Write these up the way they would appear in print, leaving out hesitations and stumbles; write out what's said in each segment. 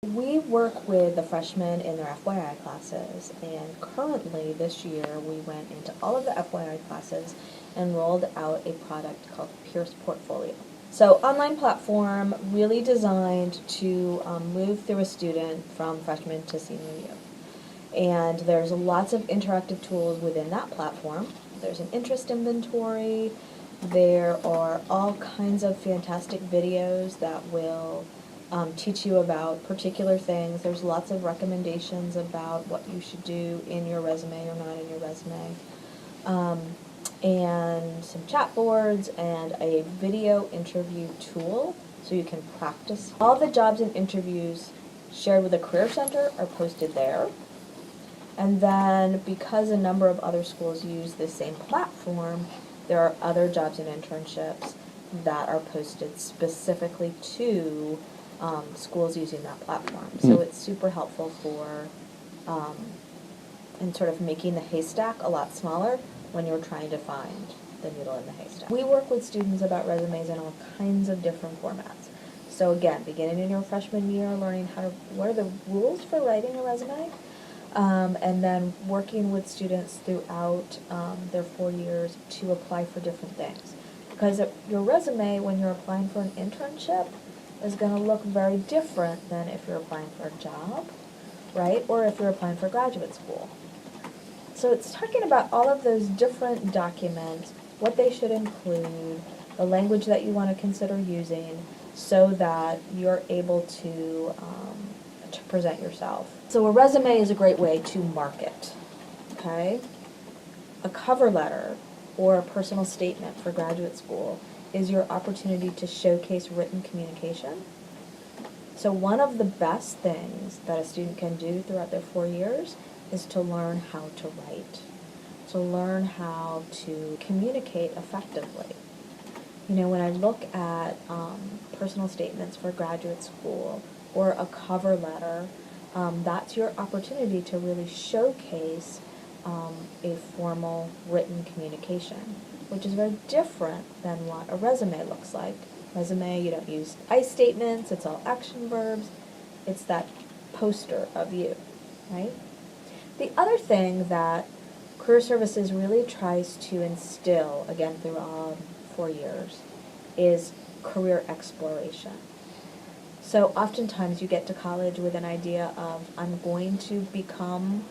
We work with the freshmen in their FYI classes, and currently this year we went into all of the FYI classes and rolled out a product called Pierce Portfolio. So online platform really designed to move through a student from freshman to senior year. And there's lots of interactive tools within that platform. There's an interest inventory. There are all kinds of fantastic videos that will teach you about particular things. There's lots of recommendations about what you should do in your resume or not in your resume. And some chat boards and a video interview tool so you can practice. All the jobs and interviews shared with the Career Center are posted there. And then because a number of other schools use the same platform, there are other jobs and internships that are posted specifically to schools using that platform. So it's super helpful for in sort of making the haystack a lot smaller when you're trying to find the needle in the haystack. We work with students about resumes in all kinds of different formats. So again, beginning in your freshman year, learning what are the rules for writing a resume, and then working with students throughout their 4 years to apply for different things. Because your resume, when you're applying for an internship, is going to look very different than if you're applying for a job, right? Or if you're applying for graduate school. So it's talking about all of those different documents, what they should include, the language that you want to consider using, so that you're able to present yourself. So a resume is a great way to market, okay? A cover letter or a personal statement for graduate school is your opportunity to showcase written communication. So one of the best things that a student can do throughout their 4 years is to learn how to write, to learn how to communicate effectively. You know, when I look at personal statements for graduate school or a cover letter, that's your opportunity to really showcase a formal written communication, which is very different than what a resume looks like. Resume, you don't use I statements, it's all action verbs, it's that poster of you, right? The other thing that Career Services really tries to instill, again through all 4 years, is career exploration. So oftentimes you get to college with an idea of, I'm going to become,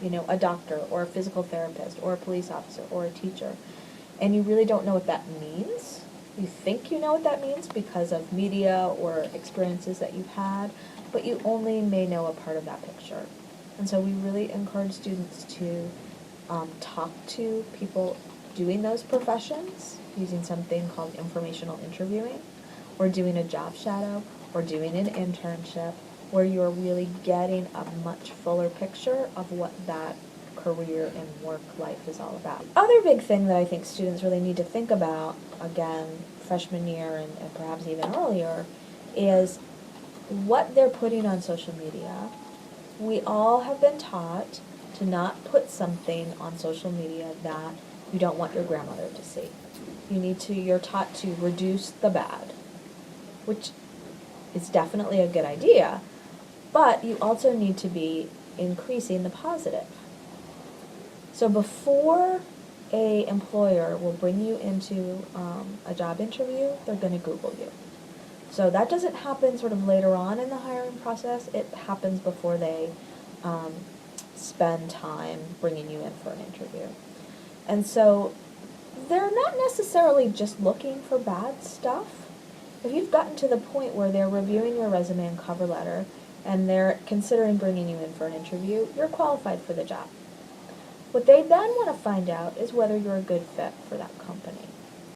you know, a doctor or a physical therapist or a police officer or a teacher, and you really don't know what that means. You think you know what that means because of media or experiences that you've had, but you only may know a part of that picture. And so we really encourage students to talk to people doing those professions, using something called informational interviewing, or doing a job shadow, or doing an internship, where you're really getting a much fuller picture of what that career and work life is all about. Other big thing that I think students really need to think about, again, freshman year and perhaps even earlier, is what they're putting on social media. We all have been taught to not put something on social media that you don't want your grandmother to see. You're taught to reduce the bad, which is definitely a good idea, but you also need to be increasing the positive. So before a employer will bring you into a job interview, they're going to Google you. So that doesn't happen sort of later on in the hiring process. It happens before they spend time bringing you in for an interview. And so they're not necessarily just looking for bad stuff. If you've gotten to the point where they're reviewing your resume and cover letter and they're considering bringing you in for an interview, you're qualified for the job. What they then want to find out is whether you're a good fit for that company.